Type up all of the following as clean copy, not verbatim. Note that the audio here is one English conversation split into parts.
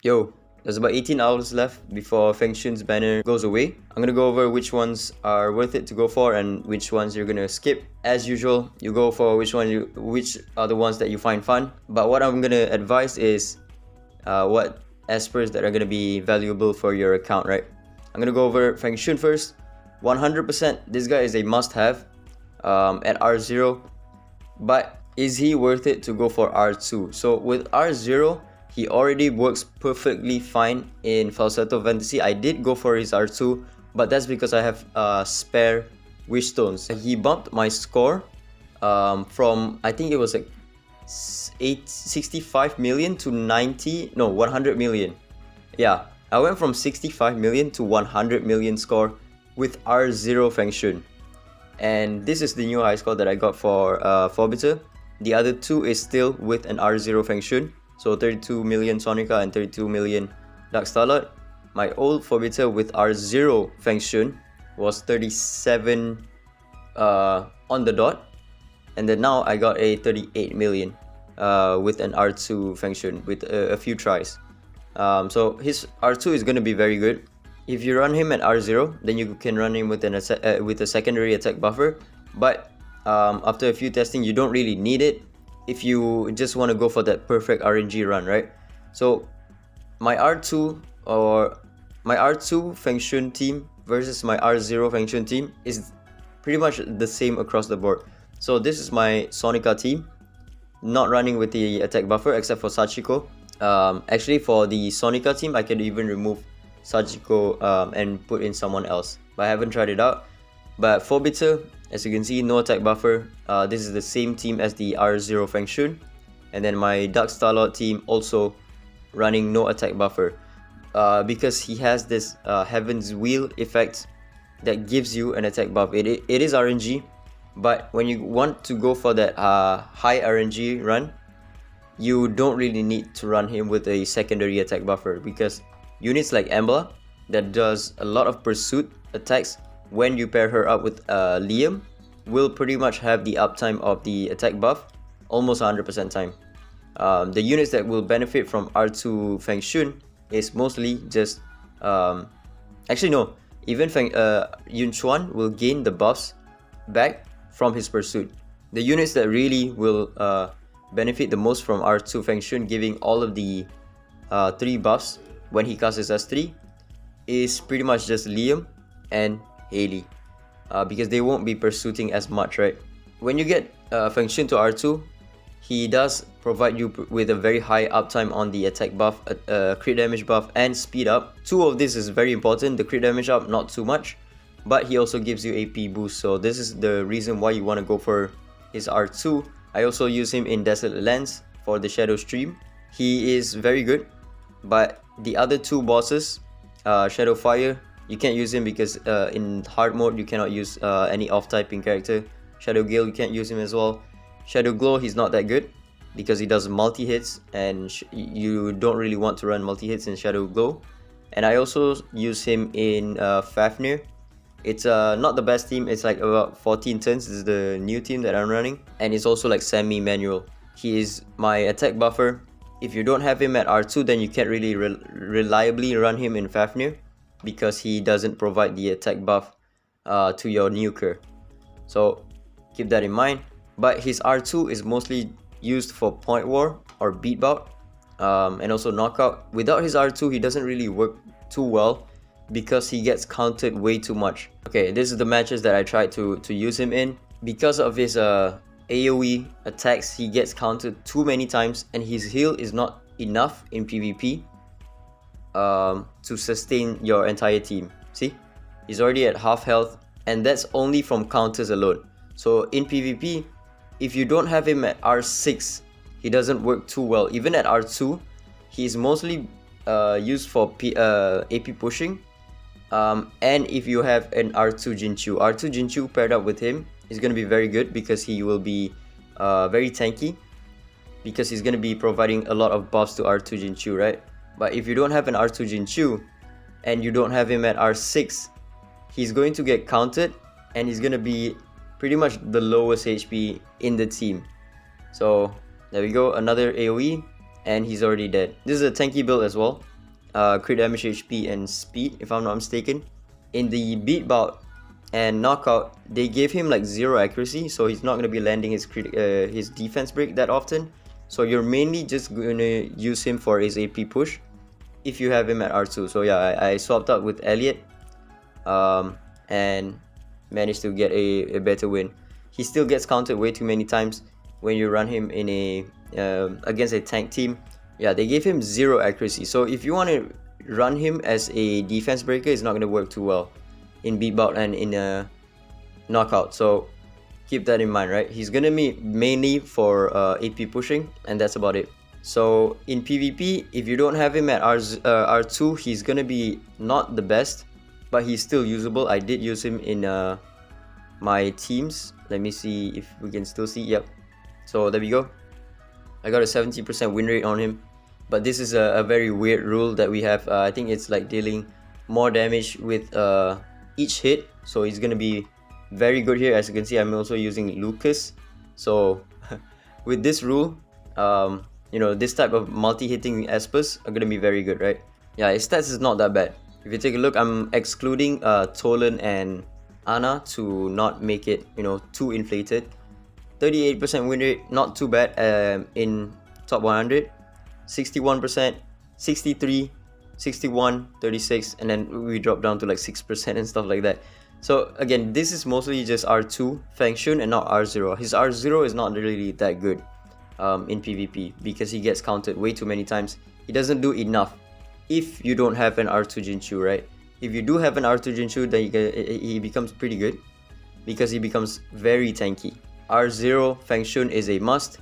Yo, there's about 18 hours left before Feng Xun's banner goes away. I'm gonna go over which ones are worth it to go for and which ones you're gonna skip. As usual, you go for which are the ones that you find fun. But what I'm gonna advise is what espers that are gonna be valuable for your account, right? I'm gonna go over Feng Xun first. 100%, this guy is a must-have at R0. But is he worth it to go for R2? So with R0, he already works perfectly fine in Falsetto Fantasy. I did go for his R2, but that's because I have spare wish stones. He bumped my score from, I think it was like 65 million to 100 million. Yeah, I went from 65 million to 100 million score with R0 Feng Xun. And this is the new high score that I got for Forbiter. The other two is still with an R0 Feng Xun. So 32 million Sonica and 32 million Dark Starlight. My old Forbiter with R0 Feng Xun was 37 on the dot. And then now I got a 38 million with an R2 Feng Xun with a few tries. So his R2 is going to be very good. If you run him at R0, then you can run him with a secondary attack buffer. But after a few testing, you don't really need it if you just want to go for that perfect RNG run, right? So my R2 Feng Xun team versus my R0 Feng Xun team is pretty much the same across the board. So this is my Sonica team, not running with the attack buffer except for Sachiko. Actually, for the Sonica team, I can even remove Sachiko and put in someone else, but I haven't tried it out. But Forbiter, as you can see, no attack buffer. This is the same team as the R0 Feng Xun. And then my Dark Starlord team also running no attack buffer because he has this Heaven's Wheel effect that gives you an attack buff. It is RNG, but when you want to go for that high RNG run, you don't really need to run him with a secondary attack buffer, because units like Embla that does a lot of pursuit attacks, when you pair her up with Liam, will pretty much have the uptime of the attack buff almost 100% time. The units that will benefit from R2 Feng Xun is mostly just actually no, even Yun Chuan will gain the buffs back from his pursuit. The units that really will benefit the most from R2 Feng Xun giving all of the 3 buffs when he casts his S3 is pretty much just Liam and Haley, because they won't be pursuing as much, right? When you get Feng Xun to R2, he does provide you with a very high uptime on the attack buff, crit damage buff, and speed up. 2 of this is very important. The crit damage up, not too much, but he also gives you AP boost. So this is the reason why you want to go for his R2. I also use him in Desolate Lands for the Shadow Stream. He is very good, but the other 2 bosses, Shadow Fire, you can't use him because in hard mode you cannot use any off-typing character. Shadow Gale, you can't use him as well. Shadow Glow, he's not that good because he does multi-hits, and you don't really want to run multi-hits in Shadow Glow. And I also use him in Fafnir. It's not the best team. It's like about 14 turns. This is the new team that I'm running, and it's also like semi-manual. He is my attack buffer. If you don't have him at R2, then you can't really reliably run him in Fafnir, because he doesn't provide the attack buff to your nuker. So keep that in mind. But his R2 is mostly used for point war or beat bout, and also knockout. Without his R2, he doesn't really work too well because he gets countered way too much. Okay, this is the matches that I tried to use him in. Because of his AoE attacks, he gets countered too many times, and his heal is not enough in PvP to sustain your entire team. See, he's already at half health, and that's only from counters alone. So in PvP, if you don't have him at R6, he doesn't work too well. Even at R2, he's mostly used for AP pushing, and if you have an R2 Jinchu paired up with him is going to be very good, because he will be very tanky, because he's going to be providing a lot of buffs to R2 Jinchu, right? But if you don't have an R2 Jinchu and you don't have him at R6, he's going to get counted, and he's going to be pretty much the lowest HP in the team. So there we go, another AoE, and he's already dead. This is a tanky build as well. crit damage, HP, and speed, if I'm not mistaken. In the beat bout and knockout, they gave him like 0 accuracy, so he's not going to be landing his defense break that often. So you're mainly just going to use him for his AP push if you have him at R2. So yeah, I swapped out with Elliot and managed to get a better win. He still gets countered way too many times when you run him in a against a tank team. Yeah, they gave him 0 accuracy. So if you want to run him as a defense breaker, it's not going to work too well in beat bout and in a knockout. So keep that in mind, right? He's going to be mainly for AP pushing, and that's about it. So in PvP, if you don't have him at R2, he's going to be not the best, but he's still usable. I did use him in my teams. Let me see if we can still see. Yep. So there we go. I got a 70% win rate on him. But this is a very weird rule that we have. I think it's like dealing more damage with each hit. So he's going to be very good here. As you can see, I'm also using Lucas. So with this rule, you know, this type of multi-hitting Espers are going to be very good, right? Yeah, his stats is not that bad. If you take a look, I'm excluding Tolan and Ana to not make it, you know, too inflated. 38% win rate, not too bad in top 100. 61%, 63, 61, 36, and then we drop down to like 6% and stuff like that. So again, this is mostly just R2 Feng Xun and not R0. His R0 is not really that good in PvP because he gets countered way too many times. He doesn't do enough if you don't have an R2 Jinchu, right? If you do have an R2 Jinchu, then he becomes pretty good because he becomes very tanky. R0 Feng Xun is a must.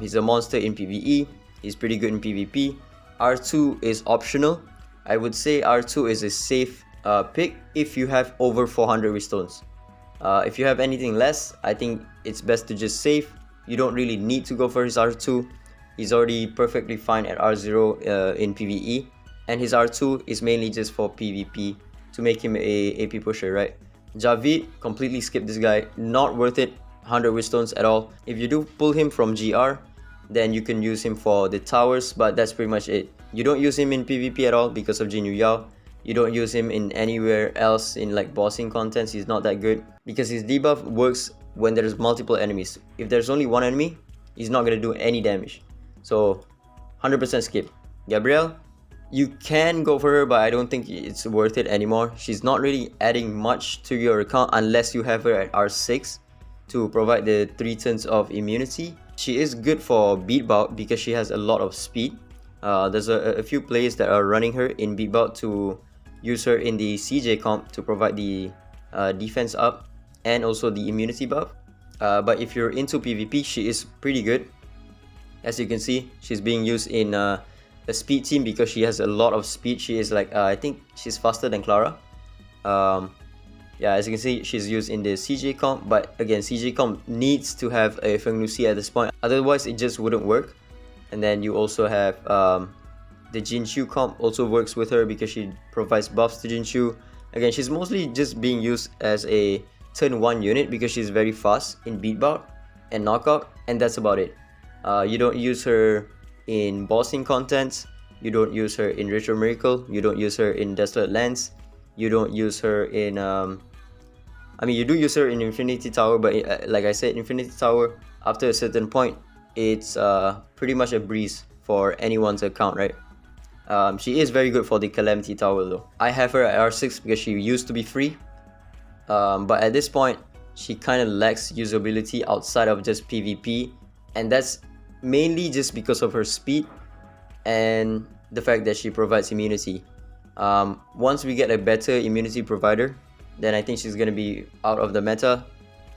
He's a monster in PvE. He's pretty good in PvP. R2 is optional. I would say R2 is a safe pick if you have over 400 Restones. If you have anything less, I think it's best to just save. You don't really need to go for his R2. He's already perfectly fine at R0 in PvE. And his R2 is mainly just for PvP to make him a AP pusher, right? Javid, completely skip this guy. Not worth it. 100 Restones at all. If you do pull him from GR, then you can use him for the towers, but that's pretty much it. You don't use him in PvP at all because of Jinyu Yao. You don't use him in anywhere else in like bossing contents. He's not that good because his debuff works when there's multiple enemies. If there's only one enemy, he's not going to do any damage. So 100% skip. Gabrielle, you can go for her, but I don't think it's worth it anymore. She's not really adding much to your account unless you have her at R6 to provide the 3 turns of immunity. She is good for beat bout because she has a lot of speed. There's a few players that are running her in beat bout to use her in the CJ comp to provide the defense up and also the immunity buff. But if you're into PvP, she is pretty good. As you can see, she's being used in a speed team because she has a lot of speed. She is like, I think she's faster than Clara. Yeah, as you can see, she's used in the CJ comp, but again, CJ comp needs to have a Feng Lucy at this point, otherwise it just wouldn't work. And then you also have the Jinchu comp also works with her because she provides buffs to Jinchu. Again, she's mostly just being used as a turn 1 unit because she's very fast in beat bout and knockout, and that's about it. You don't use her in bossing contents, you don't use her in Retro Miracle, you don't use her in DISLYTE Lens, you don't use her in I mean, you do use her in Infinity Tower, but like I said, Infinity Tower, after a certain point, it's pretty much a breeze for anyone's account, right? She is very good for the Calamity Tower though. I have her at R6 because she used to be free, but at this point, she kind of lacks usability outside of just PvP, and that's mainly just because of her speed and the fact that she provides immunity. Once we get a better immunity provider, then I think she's going to be out of the meta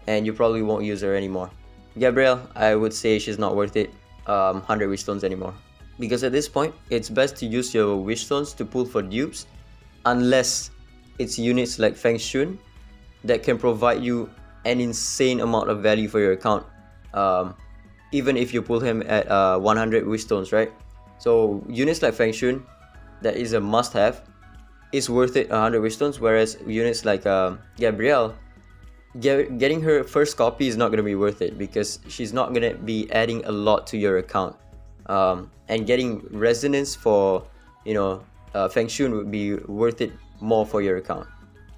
and you probably won't use her anymore. Gabrielle, I would say she's not worth it 100 wish stones anymore, because at this point it's best to use your wish stones to pull for dupes unless it's units like Feng Xun that can provide you an insane amount of value for your account, even if you pull him at 100 wish stones, right? So units like Feng Xun, that is a must have, is worth it 100 wish stones, whereas units like Gabrielle, getting her first copy is not going to be worth it because she's not going to be adding a lot to your account, and getting resonance for Feng Xun would be worth it more for your account.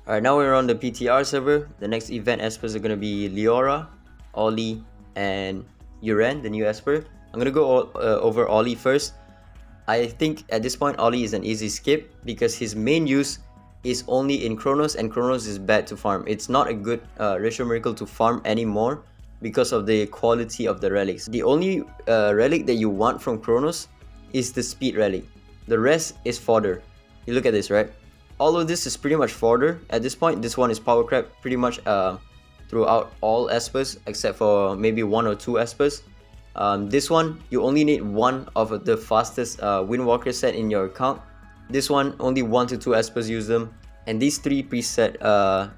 Alright, now we're on the PTR server. The next event espers are going to be Leora, Ollie, and Uran, the new esper. I'm going to go over Ollie first. I think at this point Ollie is an easy skip because his main use is only in Chronos, and Chronos is bad to farm. It's not a good Ratio Miracle to farm anymore because of the quality of the relics. The only relic that you want from Chronos is the speed relic. The rest is fodder. You look at this, right? All of this is pretty much fodder at this point. This one is power crab pretty much throughout all espers except for maybe 1 or 2 espers. This one, you only need 1 of the fastest Windwalker set in your account. This one, only 1 to 2 espers use them. And these 3 preset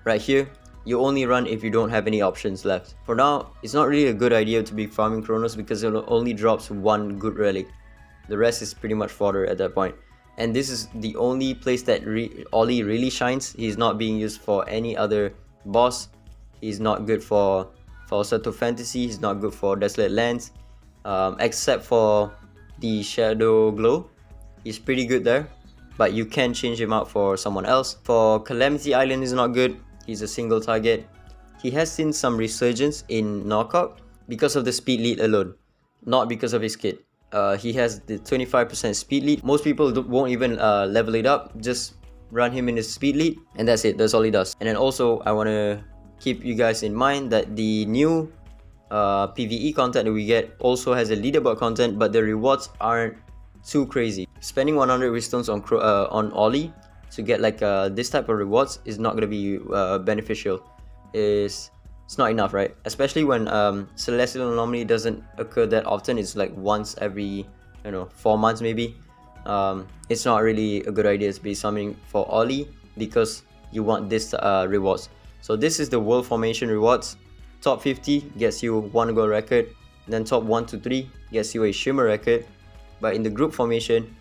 right here, you only run if you don't have any options left. For now, it's not really a good idea to be farming Chronos because it only drops 1 good relic. The rest is pretty much fodder at that point. And this is the only place that Ollie really shines. He's not being used for any other boss. He's not good for Falsetto Fantasy. He's not good for Desolate Lands. Except for the Shadow Glow. He's pretty good there. But you can change him out for someone else. For Calamity Island is not good. He's a single target. He has seen some resurgence in Knockout because of the speed lead alone. Not because of his kit. He has the 25% speed lead. Most people won't even level it up. Just run him in his speed lead and that's it. That's all he does. And then also I want to keep you guys in mind that the new PvE content that we get also has a leaderboard content, but the rewards aren't too crazy. Spending 100 Wisdoms on Ollie to get like this type of rewards is not going to be beneficial. It's not enough, right? Especially when Celestial Anomaly doesn't occur that often. It's like once every 4 months maybe. It's not really a good idea to be summoning for Ollie because you want this rewards. So this is the World Formation rewards. Top 50 gets you 1 gold record. Then top 1 to 3 gets you a Shimmer record. But in the group formation,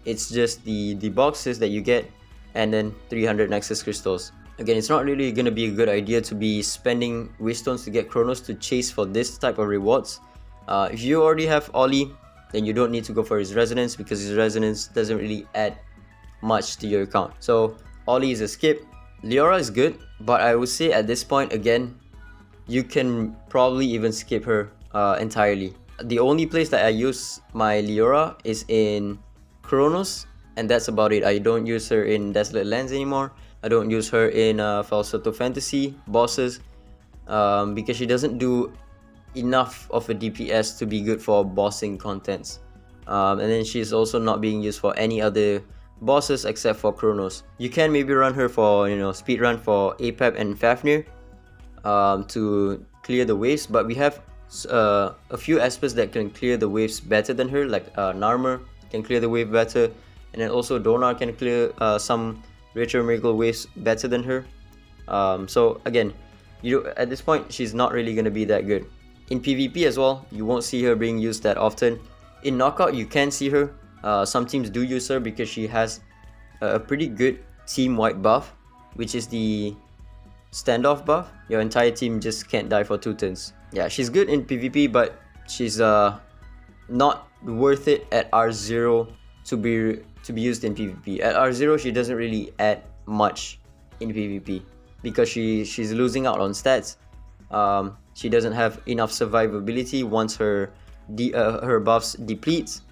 it's just the boxes that you get and then 300 Nexus Crystals. Again, it's not really going to be a good idea to be spending Wisdoms to get Chronos to chase for this type of rewards. If you already have Ollie, then you don't need to go for his Resonance because his Resonance doesn't really add much to your account. So Ollie is a skip. Leora is good, but I would say at this point again, you can probably even skip her entirely. The only place that I use my Leora is in Chronos, and that's about it. I don't use her in Desolate Lands anymore. I don't use her in Falsetto Fantasy bosses because she doesn't do enough of a DPS to be good for bossing contents. And then she's also not being used for any other bosses except for Chronos. You can maybe run her for speed run for Apep and Fafnir to clear the waves, but we have a few espers that can clear the waves better than her, like Narmer can clear the wave better, and then also Donar can clear some Ratio Miracle waves better than her. So again, at this point she's not really going to be that good. In PvP as well, you won't see her being used that often. In Knockout you can see her. Some teams do use her because she has a pretty good team-wide buff, which is the standoff buff. Your entire team just can't die for 2 turns. Yeah, she's good in PvP, but she's not worth it at R0 to be used in PvP. At R0 she doesn't really add much in PvP because she's losing out on stats. She doesn't have enough survivability once her buffs depletes,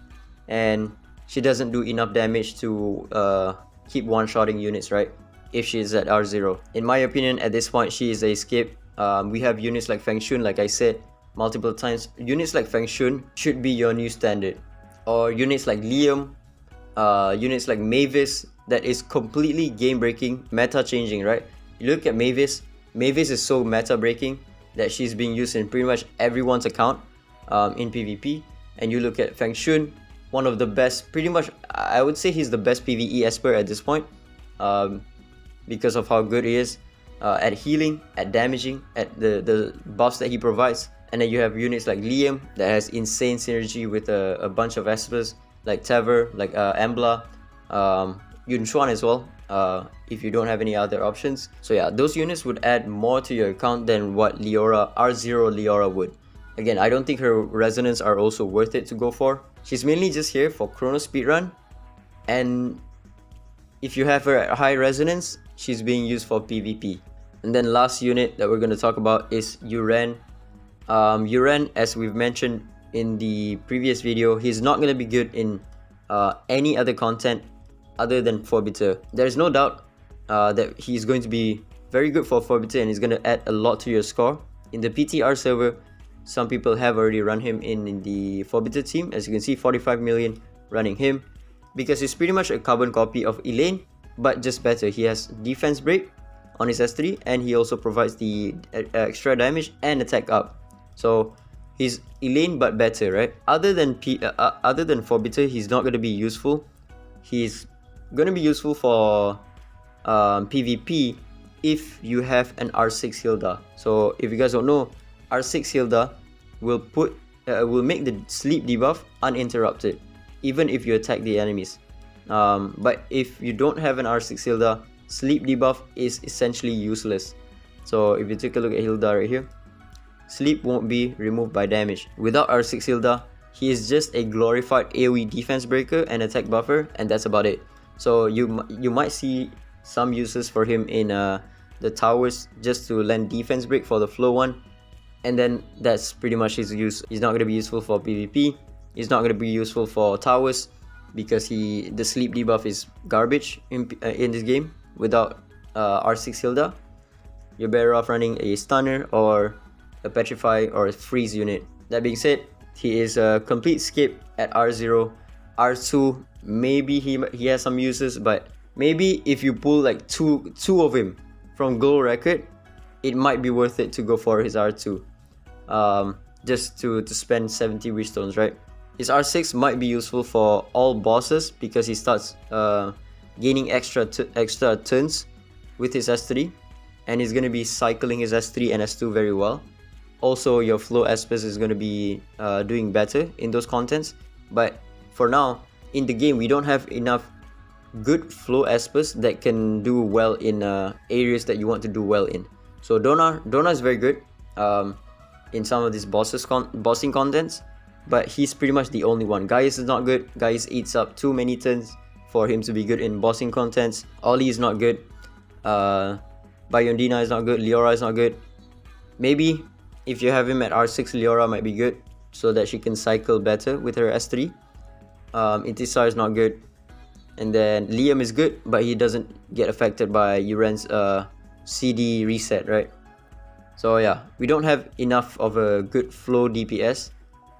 and she doesn't do enough damage to keep one-shotting units, right? If she's at R0. In my opinion, at this point she is a skip. We have units like Feng Xun, like I said multiple times. Units like Feng Xun should be your new standard, or units like Liam, units like Mavis that is completely game breaking, meta changing, right? You look at Mavis. Mavis is so meta breaking that she's being used in pretty much everyone's account in PvP. And you look at Feng Xun, one of the best, pretty much I would say he's the best PvE esper at this point, because of how good he is at healing, at damaging, at the buffs that he provides. And then you have units like Liam that has insane synergy with a bunch of espers like Tever, like Ambla, Yunchuan as well, if you don't have any other options. So yeah, those units would add more to your account than what R0 Leora would. Again, I don't think her Resonance are also worth it to go for. She's mainly just here for Chrono speedrun And if you have her at high resonance, she's being used for PvP. And then last unit that we're going to talk about is Yuren. Yuren, as we've mentioned in the previous video, he's not going to be good in any other content other than Forbiter. There's no doubt that he's going to be very good for Forbiter and he's going to add a lot to your score. In the PTR server, some people have already run him in the Forbiter team. As you can see, 45 million running him, because he's pretty much a carbon copy of Elaine, but just better. He has defense break on his S3 and he also provides the extra damage and attack up. So he's Elaine but better, right? Other than Forbiter, he's not going to be useful. He's going to be useful for PvP if you have an R6 Hilda. So if you guys don't know, R6 Hilda will make the sleep debuff uninterrupted even if you attack the enemies. But if you don't have an R6 Hilda, sleep debuff is essentially useless. So if you take a look at Hilda right here, sleep won't be removed by damage. Without R6 Hilda, he is just a glorified AoE defense breaker and attack buffer, and that's about it. So you might see some uses for him in the towers just to land defense break for the flow one, and then that's pretty much his use. He's not going to be useful for PvP. He's not going to be useful for towers because the sleep debuff is garbage in this game. Without R6 Hilda, you're better off running a stunner or a petrify or a freeze unit. That being said, he is a complete skip at R0. R2, maybe he has some uses, but maybe if you pull like two of him from gold record, it might be worth it to go for his R2. Just to spend 70 wish stones, right? His R6 might be useful for all bosses because he starts gaining extra turns with his S3, and he's going to be cycling his S3 and S2 very well. Also, your flow Espers is going to be doing better in those contents. But for now, in the game, we don't have enough good flow Espers that can do well in areas that you want to do well in. So Donna is very good in some of these bossing contents, but he's pretty much the only one. Ggez is not good. Ggez eats up too many turns for him to be good in bossing contents. Ollie is not good. Bayondina is not good. Leora is not good. Maybe if you have him at R6, Leora might be good so that she can cycle better with her S3. Intisar is not good. And then Liam is good, but he doesn't get affected by Yuren's CD reset, right? So yeah, we don't have enough of a good flow DPS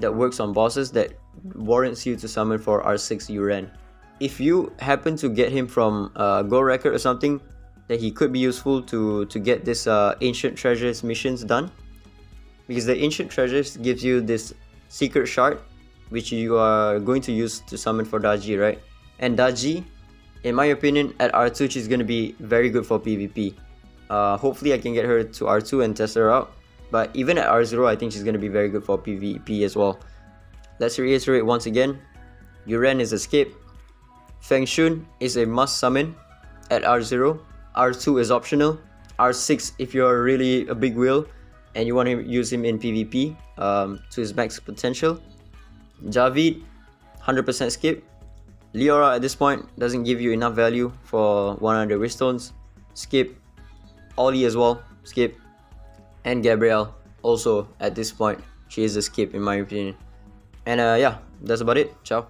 that works on bosses that warrants you to summon for R6 Yuren. If you happen to get him from Gold Record or something, that he could be useful to get this Ancient Treasures missions done. Because the Ancient Treasures gives you this secret shard, which you are going to use to summon for Daji, right? And Daji, in my opinion, at R2 she's going to be very good for PvP. Hopefully I can get her to R2 and test her out. But even at R0, I think she's going to be very good for PvP as well. Let's reiterate once again. Yuren is a skip. Feng Xun is a must summon at R0. R2 is optional. R6 if you're really a big wheel and you want to use him in PvP to his max potential. Javid, 100% skip. Leora at this point doesn't give you enough value for 100 wish stones. Skip. Ollie as well, skip. And Gabrielle, also at this point, she is a skip in my opinion. And yeah, that's about it. Ciao.